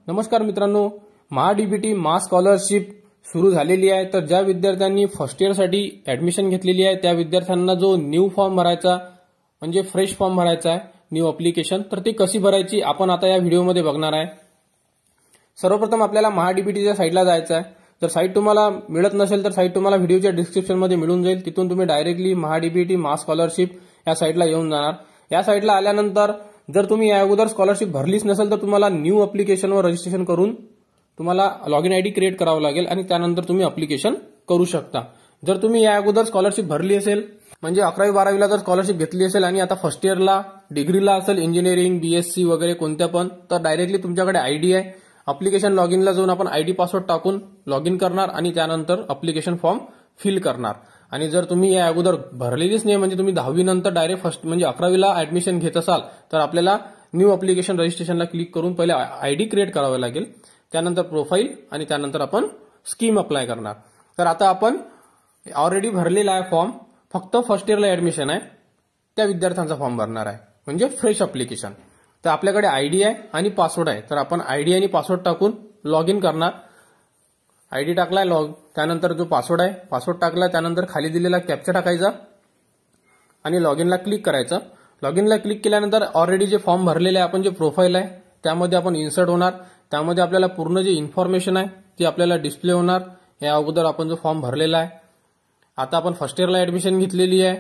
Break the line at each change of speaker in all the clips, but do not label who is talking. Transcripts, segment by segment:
नमस्कार मित्रांनो, महाडीबीटी मास स्कॉलरशिप सुरू झालेली आहे। तर ज्या विद्यार्थ्यांनी फर्स्ट इयर साठी ऍडमिशन घेतलेली आहे त्या विद्यार्थ्यांना जो न्यू फॉर्म भरायचा म्हणजे फ्रेश फॉर्म भरायचा आहे, न्यू अप्लिकेशन, तर ती कशी भरायची आपण आता या व्हिडिओमध्ये बघणार आहे। सर्वप्रथम आपल्याला महाडीबीटीच्या साईटला जायचं आहे। जर साईट तुम्हाला मिळत नसेल तर साईट तुम्हाला व्हिडिओच्या डिस्क्रिप्शनमध्ये मिळून जाईल। तिथून तुम्ही डायरेक्टली महाडीबीटी मास स्कॉलरशिप या साईटला येऊन जाणार। या साईटला आल्यानंतर जर तुम्ही या अगोदर स्कॉलरशिप भरलीच नसेल तर तुम्हाला न्यू अप्लिकेशनवर रजिस्ट्रेशन करून तुम्हाला लॉगिन आयडी क्रिएट करावं लागेल आणि त्यानंतर तुम्ही अप्लिकेशन करू शकता। जर तुम्ही या अगोदर स्कॉलरशिप भरली असेल म्हणजे 11वी 12वीला जर स्कॉलरशिप घेतली असेल आणि आता फर्स्ट इयरला डिग्रीला असेल इंजिनिअरिंग बीएससी वगैरे कोणत्या पण, तर डायरेक्टली तुमच्याकडे आयडी आहे, अप्लिकेशन लॉगिनला जाऊन आपण आयडी पासवर्ड टाकून लॉगिन करणार आणि त्यानंतर अप्लिकेशन फॉर्म फिल करणार। आणि जर तुम्ही या अगोदर भरलेलीच नाही म्हणजे तुम्ही 10वी नंतर डायरेक्ट फर्स्ट म्हणजे 11वीला ऍडमिशन घेत असाल तर आपल्याला न्यू अप्लिकेशन रजिस्ट्रेशनला क्लिक करून पहिले आयडी क्रिएट करावे लागेल, त्यानंतर प्रोफाईल आणि त्यानंतर आपण स्कीम अप्लाय करणार। तर आता आपण ऑलरेडी भरलेला आहे फॉर्म, फक्त फर्स्ट इयरला ऍडमिशन आहे त्या विद्यार्थ्यांचा फॉर्म भरणार आहे म्हणजे फ्रेश अप्लिकेशन। तर आपल्याकडे आयडी आहे आणि पासवर्ड आहे, तर आपण आयडी आणि पासवर्ड टाकून लॉग इन करणार। आयडी टाकलाय त्यानंतर जो पासवर्ड आहे पासवर्ड टाकला, त्यानंतर खाली दिलेला कॅप्चा टाकायचा आणि लॉग इनला क्लिक करायचं। लॉग इनला क्लिक केल्यानंतर ऑलरेडी जे फॉर्म भरलेले आहे आपण जे प्रोफाईल आहे त्यामध्ये आपण इन्सर्ट होणार। त्यामध्ये आपल्याला पूर्ण जे इन्फॉर्मेशन आहे ती आपल्याला डिस्प्ले होणार। या अगोदर आपण जो फॉर्म भरलेला आहे, आता आपण फर्स्ट इयरला ऍडमिशन घेतलेली आहे।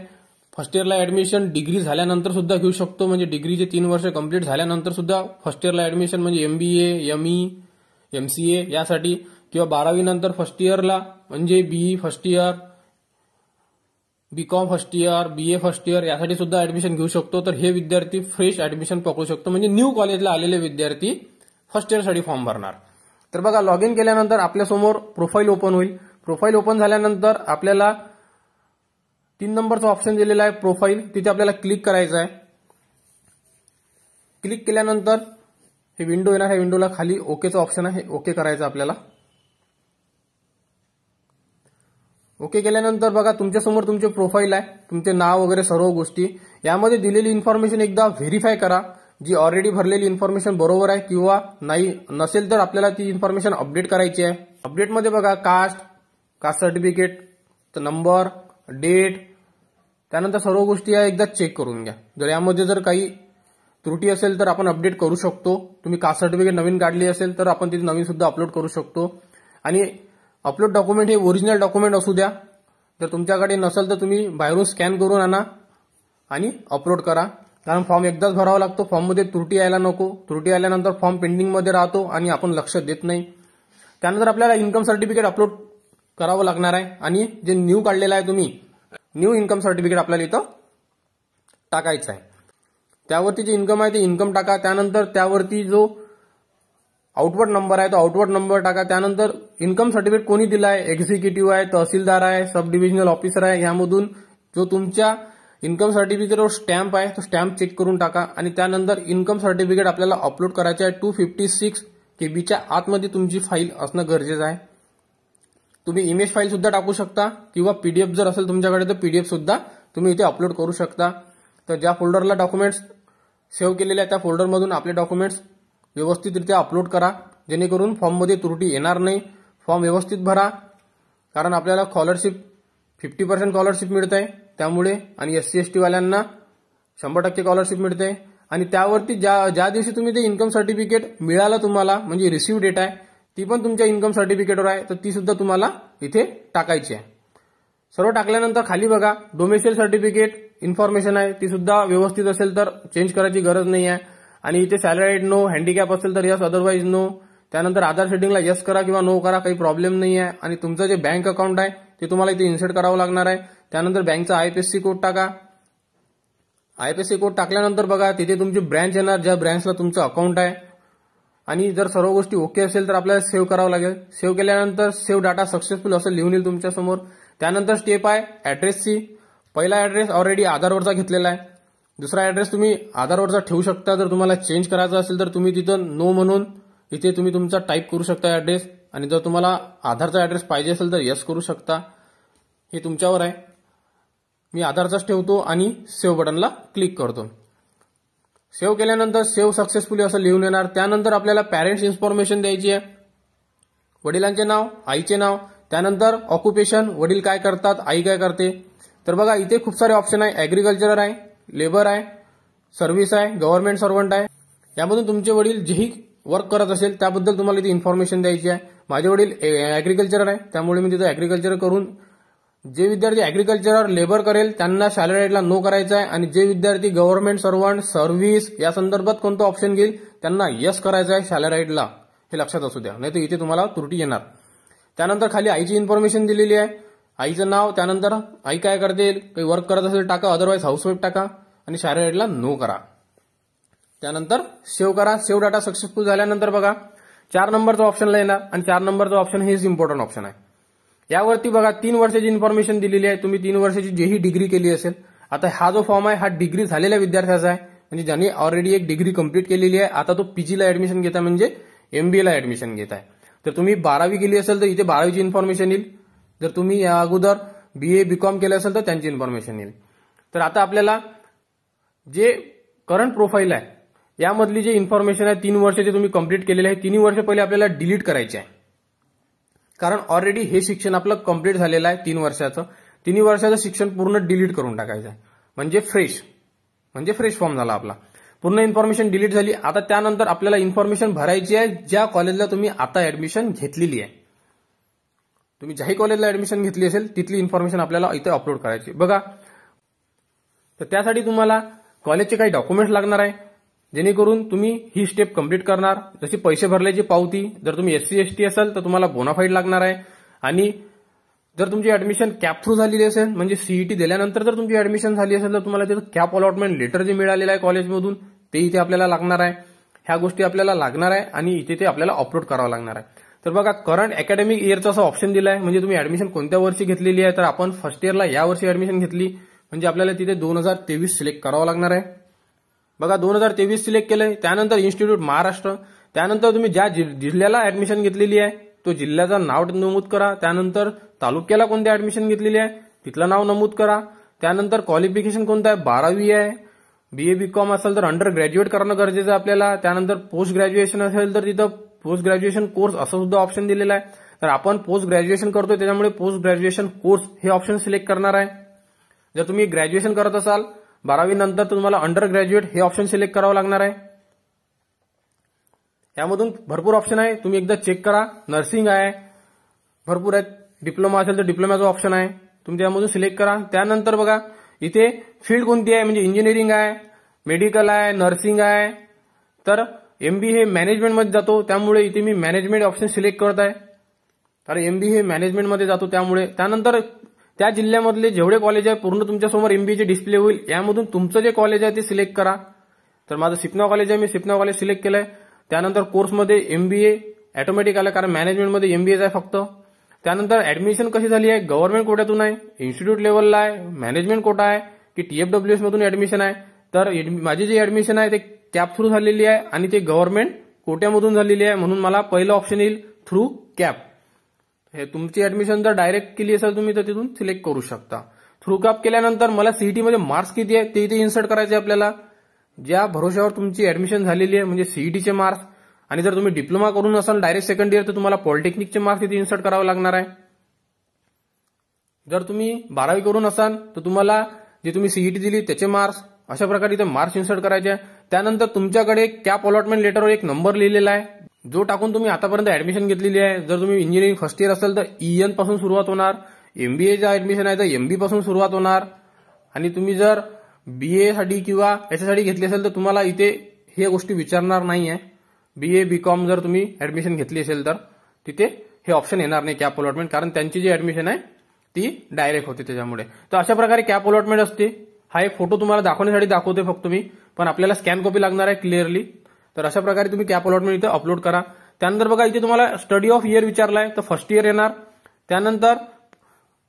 फर्स्ट इयरला ऍडमिशन डिग्री झाल्यानंतर सुद्धा घेऊ शकतो, म्हणजे डिग्रीचे 3 वर्ष कंप्लीट झाल्यानंतर सुद्धा फर्स्ट इयरला ऍडमिशन म्हणजे एमबीए, एमई, एमसीए यासाठी, किंवा 12वी नंतर फर्स्ट इयरला म्हणजे BE first year, BCom first year, BA first year यासाठी सुद्धा ऍडमिशन घेऊ शकतो। तर हे विद्यार्थी फ्रेश ऍडमिशन पकडू शकतो, म्हणजे न्यू कॉलेजला आलेले विद्यार्थी फर्स्ट इयरसाठी फॉर्म भरणार। तर बघा, लॉग इन केल्यानंतर आपल्यासमोर प्रोफाईल ओपन होईल। प्रोफाईल ओपन झाल्यानंतर आपल्याला 3 नंबरचा ऑप्शन दिलेला आहे प्रोफाईल, तिथे आपल्याला क्लिक करायचं आहे। क्लिक केल्यानंतर हे विंडो येणार, ह्या विंडोला खाली ओकेचा ऑप्शन आहे, ओके करायचं आपल्याला। ओके केल्यानंतर बघा तुमच्यासमोर तुमचे प्रोफाईल आहे, तुमचे नाव वगैरे सर्व गोष्टी। यामध्ये दिलेली इन्फॉर्मेशन एकदा व्हेरीफाय करा, जी ऑलरेडी भरलेली इन्फॉर्मेशन बरोबर आहे किंवा नाही, नसेल तर आपल्याला ती इन्फॉर्मेशन अपडेट करायची आहे। अपडेटमध्ये बघा कास्ट सर्टिफिकेट, नंबर, डेट, त्यानंतर सर्व गोष्टी एकदा चेक करून घ्या। जर यामध्ये जर काही त्रुटी असेल तर आपण अपडेट करू शकतो। तुम्ही कास्ट सर्टिफिकेट नवीन काढली असेल तर आपण तिथे नवीन सुद्धा अपलोड करू शकतो। आणि अपलोड डॉक्युमेंट हे ओरिजिनल डॉक्युमेंट असू द्या, जर तुमच्याकडे नसेल तर तुम्ही बाहेरून स्कॅन करून आणा आणि अपलोड करा, कारण फॉर्म एकदाच भरावा लागतो। फॉर्ममध्ये त्रुटी यायला नको, त्रुटी आल्यानंतर फॉर्म पेंडिंगमध्ये राहतो आणि आपण लक्ष देत नाही। त्यानंतर आपल्याला इन्कम सर्टिफिकेट अपलोड करावं लागणार आहे आणि जे न्यू काढलेलं आहे तुम्ही न्यू इन्कम सर्टिफिकेट आपल्याला इथं टाकायचं आहे। त्यावरती जे इन्कम आहे ते इन्कम टाका, त्यानंतर त्यावरती जो आउटवर्ड नंबर आहे तो आउटवर्ड नंबर टाका। त्यानंतर इन्कम सर्टिफिकेट कोणी दिला आहे, एक्झिक्युटिव्ह आहे, तहसीलदार आहे, सब डिव्हिजनल ऑफिसर आहे, यामधून जो तुमच्या इन्कम सर्टिफिकेटवर स्टॅम्प आहे तो स्टॅम्प चेक करून टाका। आणि त्यानंतर इन्कम सर्टिफिकेट आपल्याला अपलोड करायचे आहे 256 KB आतमध्ये तुमची फाईल असणं गरजेचं आहे। तुम्ही इमेज फाईल सुद्धा टाकू शकता किंवा पीडीएफ जर असेल तुमच्याकडे तर पीडीएफ सुद्धा तुम्ही इथे अपलोड करू शकता। तर ज्या फोल्डरला डॉक्युमेंट्स सेव्ह केलेले आहेत त्या फोल्डरमधून आपले डॉक्युमेंट्स व्यवस्थितरित्या अपलोड करा, जेणेकरून फॉर्ममध्ये त्रुटी येणार नाही। फॉर्म व्यवस्थित भरा, कारण आपल्याला स्कॉलरशिप 50% स्कॉलरशिप मिळत आहे त्यामुळे, आणि SC ST वाल्यांना 100% स्कॉलरशिप मिळते। आणि त्यावरती ज्या दिवशी तुम्ही ते इन्कम सर्टिफिकेट मिळालं तुम्हाला म्हणजे रिसीव्ह डेट आहे ती पण तुमच्या इन्कम सर्टिफिकेटवर आहे, तर ती सुद्धा तुम्हाला इथे टाकायची आहे। सर्व टाकल्यानंतर खाली बघा डोमेसाइल सर्टिफिकेट इन्फॉर्मेशन आहे, ती सुद्धा व्यवस्थित असेल तर चेंज करायची गरज नाही आहे। आणि इथे सॅलरीड नो, हँडिकॅप असेल तर यस, अदरवाईज नो। त्यानंतर आधार सेटिंगला यस करा किंवा नो करा, काही प्रॉब्लेम नाही आहे। आणि तुमचं जे बँक अकाउंट आहे ते तुम्हाला इथे इन्सर्ट करावं लागणार आहे। त्यानंतर बँकचा IFSC कोड टाका। IFSC कोड टाकल्यानंतर बघा तिथे तुमची ब्रँच येणार, ज्या ब्रँचला तुमचं अकाउंट आहे। आणि जर सर्व गोष्टी ओके असेल तर आपल्याला सेव्ह करावं लागेल। सेव्ह केल्यानंतर सेव्ह डाटा सक्सेसफुल असं लिहून येईल तुमच्यासमोर। त्यानंतर स्टेप आहे ऍड्रेसची। पहिला ऍड्रेस ऑलरेडी आधारवरचा घेतलेला आहे, दुसरा ऍड्रेस तुम्ही आधारवरचा ठेवू शकता। जर तुम्हाला चेंज करायचा असेल तर तुम्ही तिथं नो म्हणून इथे तुम्ही तुमचा टाईप करू शकता ऍड्रेस, आणि जर तुम्हाला आधारचा ऍड्रेस पाहिजे असेल तर यस करू शकता, हे तुमच्यावर आहे। मी आधारचाच ठेवतो आणि सेव्ह बटनला क्लिक करतो। सेव्ह केल्यानंतर सेव्ह सक्सेसफुली असं लिहून येणार. त्यानंतर आपल्याला पॅरेंट्स इन्फॉर्मेशन द्यायची आहे. वडिलांचे नाव, आईचे नाव, त्यानंतर ऑक्युपेशन, वडील काय करतात, आई काय करते. तर बघा इथे खूप सारे ऑप्शन आहे. ऍग्रिकल्चर आहे, लेबर आहे, सर्व्हिस आहे, गव्हर्नमेंट सर्वंट आहे. यामधून तुमचे वडील जेही वर्क करत असेल त्याबद्दल तुम्हाला इथे इन्फॉर्मेशन द्यायची आहे. माझे वडील ऍग्रिकल्चर आहे, त्यामुळे मी तिथे ऍग्रिकल्चर करून जे विद्यार्थी ऍग्रिकल्चर लेबर करेल त्यांना सॅलराईडला नो करायचं आहे, आणि जे विद्यार्थी गव्हर्नमेंट सर्वंट, सर्व्हिस या संदर्भात कोणतं ऑप्शन घेईल त्यांना यस करायचं आहे सॅलराईडला. हे लक्षात असू द्या, नाही तर इथे तुम्हाला त्रुटी येणार. त्यानंतर खाली आईची इन्फॉर्मेशन दिलेली आहे. आईचं नाव, त्यानंतर आई काय करते, काही वर्क करत असेल टाका, अदरवाईज हाऊसवाईफ टाका आणि सॅलराईडला नो करा. त्यानंतर सेव्ह करा. सेव्ह डाटा सक्सेसफुल झाल्यानंतर बघा 4 नंबरचा ऑप्शनला येणार, आणि 4 नंबरचा ऑप्शन हेच इम्पॉर्टंट ऑप्शन आहे. यावरती बघा 3 वर्षाची इन्फॉर्मेशन दिलेली आहे. तुम्ही 3 वर्षाची जेही डिग्री केली असेल, आता हा जो फॉर्म आहे हा डिग्री झालेल्या विद्यार्थ्याचा आहे, म्हणजे ज्यांनी ऑलरेडी एक डिग्री कंप्लीट केलेली आहे, आता तो पीजीला ऍडमिशन घेत आहे, म्हणजे एमबीएला ऍडमिशन घेत आहे. तर तुम्ही 12वी केली असेल तर इथे 12वीची इन्फॉर्मेशन येईल. जर तुम्ही या अगोदर बीए बीकॉम केलं असेल तर त्यांची इन्फॉर्मेशन येईल. तर आता आपल्याला जे करंट प्रोफाईल आहे यामधली जे इन्फॉर्मेशन आहे 3 वर्षाचे तुम्ही कंप्लीट केलेले आहे, 3 वर्ष पहिले आपल्याला डिलीट करायचे आहे. कारण ऑलरेडी हे शिक्षण आपलं कंप्लीट झालेलं आहे 3 वर्षाचं. 3 वर्षाचं शिक्षण पूर्ण डिलीट करून टाकायचं आहे, म्हणजे फ्रेश फॉर्म झाला आपला. पूर्ण इन्फॉर्मेशन डिलीट झाली. आता त्यानंतर आपल्याला इन्फॉर्मेशन भरायची आहे ज्या कॉलेजला तुम्ही आता ऍडमिशन घेतलेली आहे. तुम्ही ज्याही कॉलेजला ऍडमिशन घेतली असेल तिथली इन्फॉर्मेशन आपल्याला इथे अपलोड करायची. बघा, तर त्यासाठी तुम्हाला कॉलेजचे काही डॉक्युमेंट्स लागणार आहे, जेणेकरून तुम्ही ही स्टेप कंप्लीट करणार. जशी पैसे भरल्याची पावती, जर तुम्ही SC ST असाल तर तुम्हाला बोनाफाईड लागणार आहे, आणि जर तुमची ऍडमिशन कॅप थ्रू झालेली असेल, म्हणजे सीईटी दिल्यानंतर जर तुमची ऍडमिशन झाली असेल तर तुम्हाला तिथं कॅप अलॉटमेंट लेटर जे मिळालेलं आहे कॉलेजमधून ते इथे आपल्याला लागणार आहे. ह्या गोष्टी आपल्याला लागणार आहे आणि इथे ते आपल्याला अपलोड करावं लागणार आहे. तर बघा, करंट अकॅडमिक इयरचा असं ऑप्शन दिला आहे, म्हणजे तुम्ही ऍडमिशन कोणत्या वर्षी घेतलेली आहे. तर आपण फर्स्ट इयरला या वर्षी ऍडमिशन घेतली, म्हणजे आपल्याला तिथे 2023 सिलेक्ट करावं लागणार आहे. बघा, 2023 सिलेक्ट केलंय. त्यानंतर इन्स्टिट्यूट महाराष्ट्र, त्यानंतर तुम्ही ज्या जिल्ह्याला ऍडमिशन घेतलेली आहे तो जिल्ह्याचं नाव नमूद करा. त्यानंतर तालुक्याला कोणत्या ऍडमिशन घेतलेली आहे तिथलं नाव नमूद करा. त्यानंतर क्वालिफिकेशन कोणतं आहे, 12वी आहे. बीए बीकॉम असेल तर अंडर ग्रॅज्युएट करणं गरजेचं आहे आपल्याला. त्यानंतर पोस्ट ग्रॅज्युएशन असेल तर तिथं पोस्ट ग्रॅज्युएशन कोर्स असं सुद्धा ऑप्शन दिलेला आहे. तर आपण पोस्ट ग्रॅज्युएशन करतोय त्याच्यामुळे पोस्ट ग्रॅज्युएशन कोर्स हे ऑप्शन सिलेक्ट करणार आहे. जर तुम्ही ग्रॅज्युएशन करत असाल 12वी नंतर तर तुम्हाला अंडर ग्रॅज्युएट हे ऑप्शन सिलेक्ट करावं लागणार आहे. यामधून भरपूर ऑप्शन आहे, तुम्ही एकदा चेक करा. नर्सिंग आहे, भरपूर आहेत. डिप्लोमा असेल तर डिप्लोमाचा ऑप्शन आहे, तुम्ही त्यामधून सिलेक्ट करा. त्यानंतर बघा इथे फील्ड कोणती आहे, म्हणजे इंजिनिअरिंग आहे, मेडिकल आहे, नर्सिंग आहे. तर MBA हे मॅनेजमेंटमध्ये जातो, त्यामुळे इथे मी मॅनेजमेंट ऑप्शन सिलेक्ट करत आहे. कारण MBA हे मॅनेजमेंटमध्ये जातो त्यामुळे. त्यानंतर त्या जिल्ह्यामधले जेवढे कॉलेज आहे पूर्ण तुमच्यासमोर MBAचे डिस्प्ले होईल. यामधून तुमचं जे कॉलेज आहे ते सिलेक्ट करा. तर माझं सिपना कॉलेज आहे, मी सिपना कॉलेज सिलेक्ट केलंय. त्यानंतर कोर्समध्ये MBA ऑटोमॅटिक आलं, कारण मॅनेजमेंटमध्ये MBAच आहे फक्त. त्यानंतर ऍडमिशन कशी झाली आहे, गव्हर्नमेंट कोट्यातून आहे, इन्स्टिट्यूट लेवलला आहे, मॅनेजमेंट कोटा आहे की TFWS मधून ऍडमिशन आहे. तर माझी जी ऍडमिशन आहे ते कॅप थ्रू झालेली आहे आणि ते गव्हर्नमेंट कोट्यामधून झालेली आहे, म्हणून मला पहिलं ऑप्शन येईल थ्रू कॅप. हे तुमची ऍडमिशन जर डायरेक्ट केली असेल तुम्ही तर तिथून सिलेक्ट करू शकता. थ्रू कॅप केल्यानंतर मला सीईटी मध्ये मार्क्स किती आहे ते इथे इन्सर्ट करायचे आपल्याला. ज्या भरोश्यावर तुमची ऍडमिशन झालेली आहे म्हणजे सीईटीचे मार्क्स. आणि जर तुम्ही डिप्लोमा करून असाल डायरेक्ट सेकंड इयर तर तुम्हाला पॉलिटेक्निकचे मार्क्स इथे इन्सर्ट करावे लागणार आहे. जर तुम्ही 12वी करून असाल तर तुम्हाला जे तुम्ही सीईटी दिली त्याचे मार्क्स, अशा प्रकारे इथे मार्क्स इन्सर्ट करायचे. त्यानंतर तुमच्याकडे कॅप अलॉटमेंट लेटरवर एक नंबर लिहिलेला आहे जो टाकून तुम्ही आतापर्यंत ऍडमिशन घेतलेली आहे. जर तुम्ही इंजिनिअरिंग फर्स्ट इयर असेल तर EN पासून सुरुवात होणार, MBAचा ऍडमिशन आहे तर MB पासून सुरुवात होणार. आणि तुम्ही जर BA साठी किंवा याच्यासाठी घेतली असेल तर तुम्हाला इथे हे गोष्टी विचारणार नाहीये. BA BCom जर तुम्ही ऍडमिशन घेतली असेल तर तिथे हे ऑप्शन येणार नाही कॅप अलॉटमेंट, कारण त्यांची जी ऍडमिशन आहे ती डायरेक्ट होते त्याच्यामुळे. तर अशा प्रकारे कॅप अलॉटमेंट असते. हा एक फोटो तुम्हाला दाखवण्यासाठी दाखवते फक्त मी, पण आपल्याला स्कॅन कॉपी लागणार आहे क्लिअरली. तर अशा प्रकारे तुम्ही कॅप अलॉटमेंट इथे अपलोड करा. त्यानंतर बघा इथे तुम्हाला स्टडी ऑफ इयर विचारलाय तर फर्स्ट इयर येणार. त्यानंतर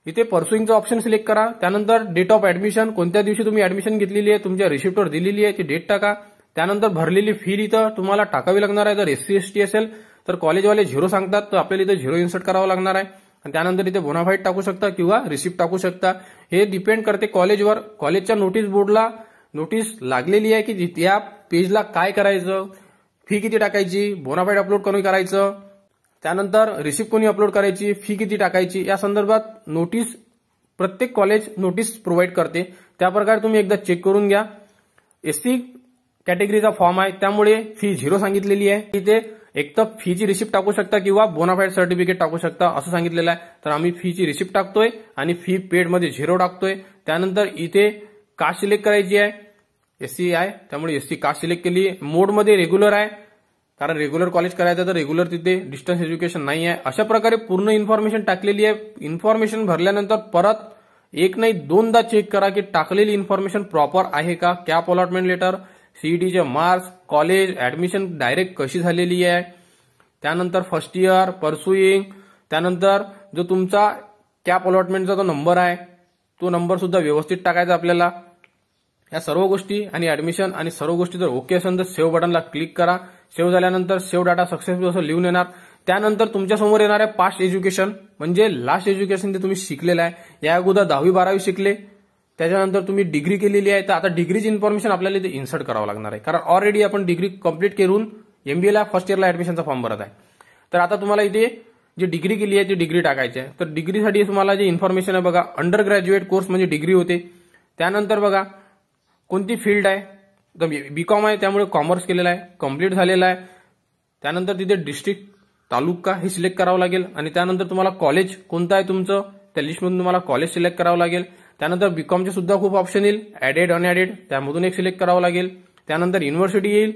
इथे परसुईंगचा ऑप्शन सिलेक्ट करा. त्यानंतर डेट ऑफ ऍडमिशन, कोणत्या दिवशी तुम्ही ऍडमिशन घेतलेली आहे तुमच्या रिसिप्टवर दिलेली आहे ती डेट टाका. त्यानंतर भरलेली फी इथं तुम्हाला टाकावी लागणार आहे. जर SC ST असेल तर कॉलेजवाले 0 सांगतात तर आपल्याला इथे 0 इन्सर्ट करावं लागणार आहे. आणि त्यानंतर इथे बोनाफाईड टाकू शकता किंवा रिसिप्ट टाकू शकता. हे डिपेंड करते कॉलेजवर. कॉलेजच्या नोटीस बोर्डला नोटीस लागलेली आहे की त्या पेजला काय करायचं, फी किती टाकायची, बोनाफाईड अपलोड कोणी करायचं, त्यानंतर रिसिप्ट कोणी अपलोड करायची, फी किती टाकायची, या संदर्भात नोटीस प्रत्येक कॉलेज नोटीस प्रोव्हाइड करते. त्याप्रकारे तुम्ही एकदा चेक करून घ्या. एससी कॅटेगरीचा फॉर्म आहे त्यामुळे फी 0 सांगितलेली आहे. इथे एक तर फीची रिसिप्ट टाकू शकता किंवा बोनाफाईड सर्टिफिकेट टाकू शकता असं सांगितलेलं आहे. तर आम्ही फीची रिसिप्ट टाकतोय आणि फी पेड मध्ये 0 टाकतोय. त्यानंतर इथे कास्ट सिलेक्ट करायची आहे, एससी आहे त्यामुळे एससी कास्ट सिलेक्ट केली. मोडमध्ये रेग्युलर आहे कारण रेग्युलर कॉलेज करायचं तर रेग्युलर तिथे डिस्टन्स एज्युकेशन नाही आहे. अशा प्रकारे पूर्ण इन्फॉर्मेशन टाकलेली आहे. इन्फॉर्मेशन भरल्यानंतर परत एक नाही दोनदा चेक करा की टाकलेली इन्फॉर्मेशन प्रॉपर आहे का. कॅप अलॉटमेंट लेटर, सीईटीचे मार्क्स, कॉलेज ऍडमिशन डायरेक्ट कशी झालेली आहे, त्यानंतर फर्स्ट इयर परसुईंग, त्यानंतर जो तुमचा कॅप अलॉटमेंटचा जो नंबर आहे तो नंबर सुद्धा व्यवस्थित टाकायचा आपल्याला. या सर्व गोष्टी आणि ऍडमिशन आणि सर्व गोष्टी जर ओके असेल तर सेव्ह बटनला क्लिक करा. सेव्ह झाल्यानंतर सेव्ह डाटा सक्सेसफुल असं लिहून येणार. त्यानंतर तुमच्या समोर येणार आहे पास्ट एज्युकेशन म्हणजे लास्ट एज्युकेशन ते तुम्ही शिकलेलं आहे. या अगोदर 10वी-12वी शिकले, त्याच्यानंतर तुम्ही डिग्री केलेली आहे तर आता डिग्रीची इन्फॉर्मेशन आपल्याला इथे इन्सर्ट करावं लागणार आहे कारण ऑलरेडी आपण डिग्री कंप्लीट करून एमबीएला फर्स्ट इयरला ऍडमिशनचा फॉर्म भरत आहे. तर आता तुम्हाला इथे जी डिग्री केली आहे ती डिग्री टाकायची आहे. तर डिग्रीसाठी तुम्हाला जे इन्फॉर्मेशन आहे बघा, अंडर ग्रॅज्युएट कोर्स म्हणजे डिग्री होते. त्यानंतर बघा कोणती फील्ड आहे, तर बीकॉम आहे त्यामुळे कॉमर्स केलेला आहे, कम्प्लीट झालेला आहे. त्यानंतर तिथे डिस्ट्रिक्ट तालुका हे सिलेक्ट करावं लागेल आणि त्यानंतर तुम्हाला कॉलेज कोणतं आहे तुमचं त्या लिस्टमधून तुम्हाला कॉलेज सिलेक्ट करावं लागेल. त्यानंतर बीकॉमचे सुद्धा खूप ऑप्शन येईल, ऍडेड अनऍडेड त्यामधून एक सिलेक्ट करावं लागेल. त्यानंतर युनिव्हर्सिटी येईल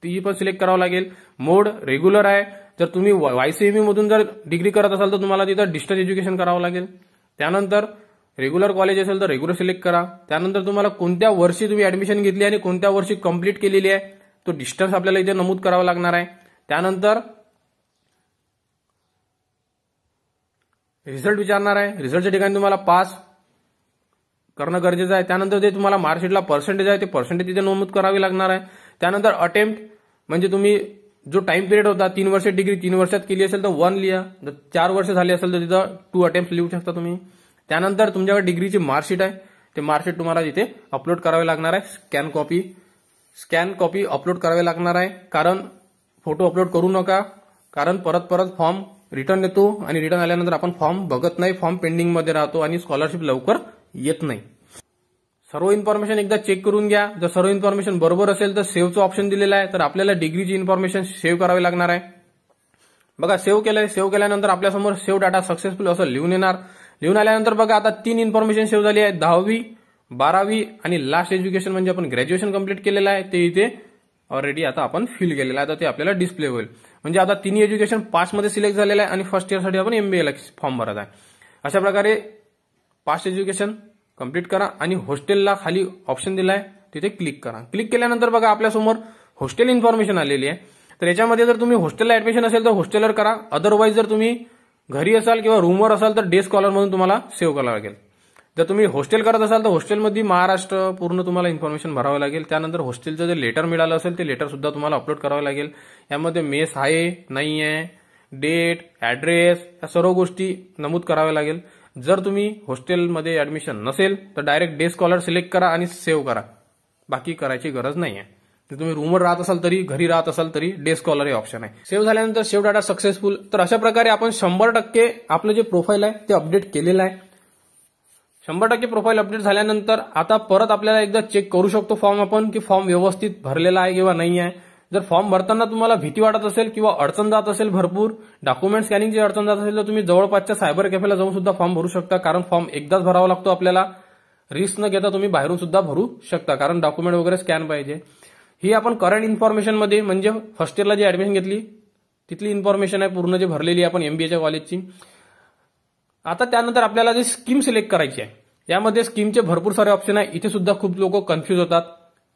ती पण सिलेक्ट करावं लागेल. मोड रेग्युलर आहे, जर तुम्ही वायसीएमई मधून जर डिग्री करत असाल तर तुम्हाला तिथं डिस्टन्स एज्युकेशन करावं लागेल. त्यानंतर रेग्युलर कॉलेज असेल तर रेग्युलर सिलेक्ट करा. त्यानंतर तुम्हाला कोणत्या वर्षी तुम्ही ऍडमिशन घेतली आणि कोणत्या वर्षी कंप्लीट केलेली आहे तो डिस्टन्स आपल्याला इथे नमूद करावा लागणार आहे. त्यानंतर रिझल्ट विचारणार आहे, रिझल्टच्या ठिकाणी तुम्हाला पास करणं गरजेचं आहे. त्यानंतर जे तुम्हाला मार्कशीटला पर्सेंटेज आहे ते पर्सेंटेज तिथे नमूद करावी लागणार आहे. त्यानंतर अटेम्प्ट म्हणजे तुम्ही जो टाइम पिरियड होता 3 वर्ष डिग्री 3 वर्षात केली असेल तर 1 लिहा, जर 4 वर्ष झाली असेल तर तिथं 2 अटेम्प्ट लिहू शकता तुम्ही. त्यानंतर तुमच्याकडे डिग्रीची मार्कशीट आहे ते मार्कशीट तुम्हाला तिथे अपलोड करावे लागणार आहे. स्कॅन कॉपी अपलोड करावी लागणार आहे कारण फोटो अपलोड करू नका कारण परत फॉर्म रिटर्न येतो आणि रिटर्न आल्यानंतर आपण फॉर्म बघत नाही, फॉर्म पेंडिंग मध्ये राहतो आणि स्कॉलरशिप लवकर येत नाही. सर्व इन्फॉर्मेशन एकदा चेक करून घ्या. जर सर्व इन्फॉर्मेशन बरोबर असेल तर सेव्हचं ऑप्शन दिलेलं आहे तर आपल्याला डिग्रीची इन्फॉर्मेशन सेव्ह करावी लागणार आहे. बघा सेव्ह केलंय. सेव्ह केल्यानंतर आपल्यासमोर सेव्ह डाटा सक्सेसफुल असं लिहून येणार. लिहून आल्यानंतर बघा आता 3 इन्फॉर्मेशन सेव्ह झाली आहे, 10वी 12वी आणि लास्ट एज्युकेशन म्हणजे आपण ग्रॅज्युएशन कंप्लीट केलेलं आहे ते इथे ऑलरेडी आता आपण फिल केलेलं आहे. आता ते आपल्याला डिस्प्ले होईल म्हणजे आता तिन्ही एज्युकेशन पास्ट मध्ये सिलेक्ट झालेलं आहे आणि फर्स्ट इयरसाठी आपण एमबीएला फॉर्म भरत आहे. अशा प्रकारे पास्ट एज्युकेशन कंप्लीट करा आणि हॉस्टेलला खाली ऑप्शन दिलाय तिथे क्लिक करा. क्लिक केल्यानंतर बघा आपल्यासमोर हॉस्टेल इन्फॉर्मेशन आलेली आहे. तर याच्यामध्ये जर तुम्ही हॉस्टेलला ऍडमिशन असेल तर हॉस्टेलर करा, अदरवाईज जर तुम्ही घरी असाल किंवा रूमवर असाल तर डे स्कॉलर म्हणून तुम्हाला सेव्ह करावं लागेल. जर तुम्ही हॉस्टेल करत असाल तर हॉस्टेलमध्ये महाराष्ट्र पूर्ण तुम्हाला इन्फॉर्मेशन भरावं लागेल. त्यानंतर हॉस्टेलचं जे लेटर मिळालं असेल ते लेटर सुद्धा तुम्हाला अपलोड करावं लागेल. यामध्ये मेस आहे नाही आहे, डेट, ऍड्रेस या सर्व गोष्टी नमूद कराव्या लागेल. जर तुम्ही हॉस्टेलमध्ये ऍडमिशन नसेल तर डायरेक्ट डे स्कॉलर सिलेक्ट करा आणि सेव्ह करा, बाकी करायची गरज नाही आहे. जर तुम्ही रूमवर राहत असाल तरी घरी राहत असाल तरी डे स्कॉलर हे ऑप्शन आहे. सेव्ह झाल्यानंतर सेव्ह डाटा सक्सेसफुल. तर अशा प्रकारे आपण 100% आपलं जे प्रोफाईल आहे ते अपडेट केलेलं आहे. 100% प्रोफाईल अपडेट झाल्यानंतर आता परत आपल्याला एकदा चेक करू शकतो फॉर्म आपण की फॉर्म व्यवस्थित भरलेला आहे किंवा नाही आहे. जर फॉर्म भरताना तुम्हाला भीती वाटत असेल किंवा अडचण जात असेल, भरपूर डॉक्युमेंट स्कॅनिंगची अडचण जात असेल तर तुम्ही जवळपासच्या सायबर कॅफेला जाऊन सुद्धा फॉर्म भरू शकता कारण फॉर्म एकदाच भरावा लागतो आपल्याला. रिस्क न घेता तुम्ही बाहेरून सुद्धा भरू शकता कारण डॉक्युमेंट वगैरे स्कॅन पाहिजे. ही आपण करंट इन्फॉर्मेशन मध्ये म्हणजे फर्स्ट इयरला जी ऍडमिशन घेतली तिथली इन्फॉर्मेशन आहे पूर्ण जे भरलेली आहे आपण एमबीएच्या कॉलेजची. आता त्यानंतर आपल्याला जी स्कीम सिलेक्ट करायची आहे यामध्ये स्कीमचे भरपूर सारे ऑप्शन आहे. इथे सुद्धा खूप लोक कन्फ्यूज होतात.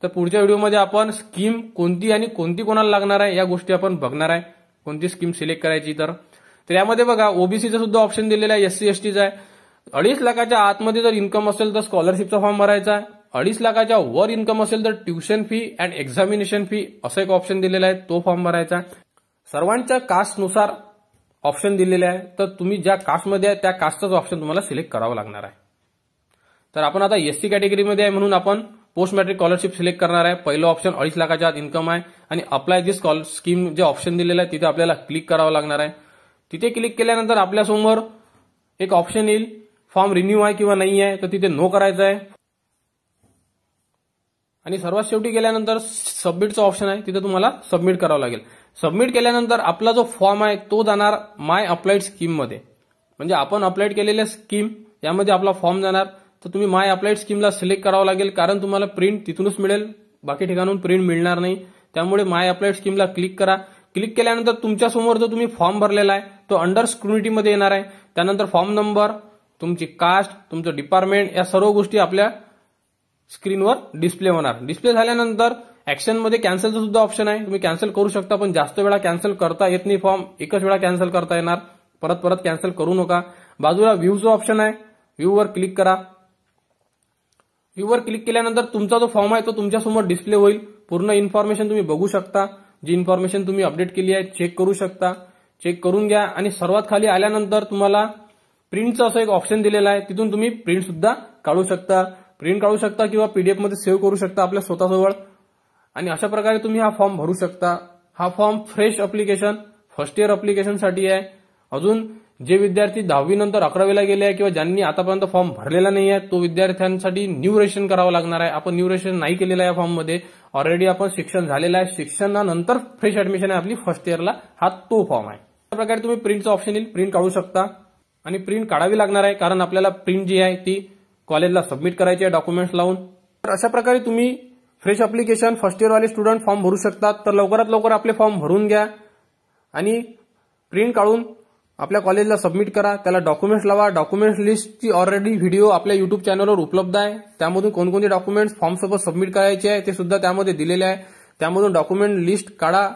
तर पुढच्या व्हिडिओमध्ये आपण स्कीम कोणती आणि कोणती कोणाला लागणार आहे या गोष्टी आपण बघणार आहे, कोणती स्कीम सिलेक्ट करायची. तर यामध्ये बघा ओबीसीचं सुद्धा ऑप्शन दिलेलं आहे, एससी एसटीचा आहे. 2.5 लाखाच्या आतमध्ये जर इन्कम असेल तर स्कॉलरशिपचा फॉर्म भरायचा आहे. 2.5 लाखाच्या वर इन्कम असेल तर tuition fee and examination fee असं एक ऑप्शन दिलेला आहे, तो फॉर्म भरायचा आहे. सर्वांच्या कास्टनुसार ऑप्शन दिलेले आहे तर तुम्ही ज्या कास्टमध्ये आहे त्या कास्टचाच ऑप्शन तुम्हाला सिलेक्ट करावं लागणार आहे. तर आपण आता एससी कॅटेगरीमध्ये आहे म्हणून आपण पोस्ट मॅट्रिक स्कॉलरशिप सिलेक्ट करणार आहे. पहिलं ऑप्शन 2.5 लाखाच्या आत इन्कम आहे आणि अप्लाय दिस स्कीम जे ऑप्शन दिलेलं आहे तिथे आपल्याला क्लिक करावं लागणार आहे. तिथे क्लिक केल्यानंतर आपल्यासमोर एक ऑप्शन येईल, फॉर्म रिन्यू आहे किंवा नाही आहे, तर तिथे नो करायचं आहे. आणि सर्वात शेवटी गेल्यानंतर सबमिटचा ऑप्शन आहे, तिथे तुम्हाला सबमिट करावं लागेल. सबमिट केल्यानंतर आपला जो फॉर्म आहे तो जाणार माय अप्लाइड स्कीम मध्ये, म्हणजे आपण अप्लाइड केलेल्या स्कीम यामध्ये आपला फॉर्म जाणार. तर तुम्ही माय अप्लाइड स्कीमला सिलेक्ट करावं लागेल, कारण तुम्हाला प्रिंट तिथूनच मिळेल, बाकी ठिकाणून प्रिंट मिळणार नाही. त्यामुळे माय अप्लाइड स्कीमला क्लिक करा. क्लिक केल्यानंतर तुमच्यासमोर जो तुम्ही फॉर्म भरलेला आहे तो अंडर स्क्रुनिटी मध्ये येणार आहे. त्यानंतर फॉर्म नंबर, तुमची कास्ट, तुमचं डिपार्टमेंट या सर्व गोष्टी आपल्या स्क्रीनवर डिस्प्ले होणार. डिस्प्ले झाल्यानंतर ऍक्शन मध्ये कॅन्सलचं सुद्धा ऑप्शन आहे, तुम्ही कॅन्सल करू शकता, पण जास्त वेळा कॅन्सल करता येत नाही. फॉर्म एकच वेळा कॅन्सल करता येणार, परत परत कॅन्सल करू नका. बाजूला व्ह्यूचं ऑप्शन आहे, व्ह्यूवर क्लिक करा. व्ह्यूवर क्लिक केल्यानंतर तुमचा जो फॉर्म आहे तो तुमच्यासमोर डिस्प्ले होईल. पूर्ण इन्फॉर्मेशन तुम्ही बघू शकता, जी इन्फॉर्मेशन तुम्ही अपडेट केली आहे चेक करू शकता. चेक करून घ्या आणि सर्वात खाली आल्यानंतर तुम्हाला प्रिंटचं असं एक ऑप्शन दिलेलं आहे, तिथून तुम्ही प्रिंट सुद्धा काढू शकता. प्रिंट काढू शकता किंवा पीडीएफ मध्ये सेव्ह करू शकता आपल्या स्वतःजवळ. आणि अशा प्रकारे तुम्ही हा फॉर्म भरू शकता. हा form fresh application first year अप्लिकेशनसाठी आहे. अजून जे विद्यार्थी 10वी नंतर 11वीला गेले आहे किंवा ज्यांनी आतापर्यंत फॉर्म भरलेला नाही आहे, तो विद्यार्थ्यांसाठी न्यू रजिस्ट्रेशन करावं लागणार आहे. आपण न्यू रजिस्ट्रेशन नाही केलेलं आहे फॉर्म मध्ये, ऑलरेडी आपण शिक्षण झालेलं आहे. शिक्षणानंतर फ्रेश ऍडमिशन आहे आपली फर्स्ट इयरला, हा तो फॉर्म आहे. अशा प्रकारे तुम्ही प्रिंटचं ऑप्शन येईल, प्रिंट काढू शकता. आणि प्रिंट काढावी लागणार आहे, कारण आपल्याला प्रिंट जी आहे ती कॉलेजला सबमिट करायची आहे डॉक्युमेंट्स लावून. तर अशा प्रकारे तुम्ही फ्रेश अप्लिकेशन फर्स्ट इयर वाले स्टुडंट फॉर्म भरू शकतात. तर लवकरात लवकर आपले फॉर्म भरून घ्या आणि प्रिंट काढून आपल्या कॉलेजला सबमिट करा. त्याला डॉक्युमेंट्स लावा. डॉक्युमेंट्स लिस्टची ऑलरेडी व्हिडिओ आपल्या युट्यूब चॅनलवर उपलब्ध आहे. त्यामधून कोणकोणते डॉक्युमेंट्स फॉर्म सोबत सबमिट करायचे आहे ते सुद्धा त्यामध्ये दिलेले आहे. त्यामधून डॉक्युमेंट लिस्ट काढा,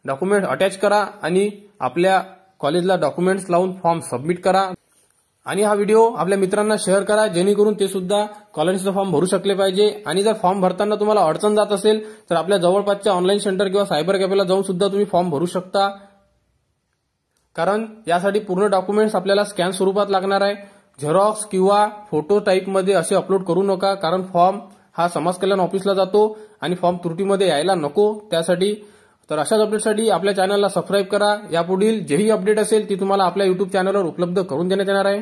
डॉक्युमेंट अटॅच करा आणि आपल्या कॉलेजला डॉक्युमेंट्स लावून फॉर्म सबमिट करा. आणि हा व्हिडिओ आपल्या मित्रांना शेअर करा, जेणेकरून ते सुद्धा स्कॉलरशिपचा फॉर्म भरू शकले पाहिजे. आणि जर फॉर्म भरताना तुम्हाला अडचण जात असेल तर आपल्या जवळपासच्या ऑनलाईन सेंटर किंवा सायबर कॅफेला जाऊन सुद्धा तुम्ही फॉर्म भरू शकता. कारण यासाठी पूर्ण डॉक्युमेंट्स आपल्याला स्कॅन स्वरूपात लागणार आहे. झेरॉक्स किंवा फोटो टाईपमध्ये असे अपलोड करू नका, कारण फॉर्म हा समाज कल्याण ऑफिसला जातो आणि फॉर्म त्रुटीमध्ये यायला नको त्यासाठी. तर अशाच अपडेटसाठी आपल्या चॅनलला सबस्क्राईब करा. यापुढील जेही अपडेट असेल ती तुम्हाला आपल्या युट्यूब चॅनलवर उपलब्ध करून देण्यात येणार आहे.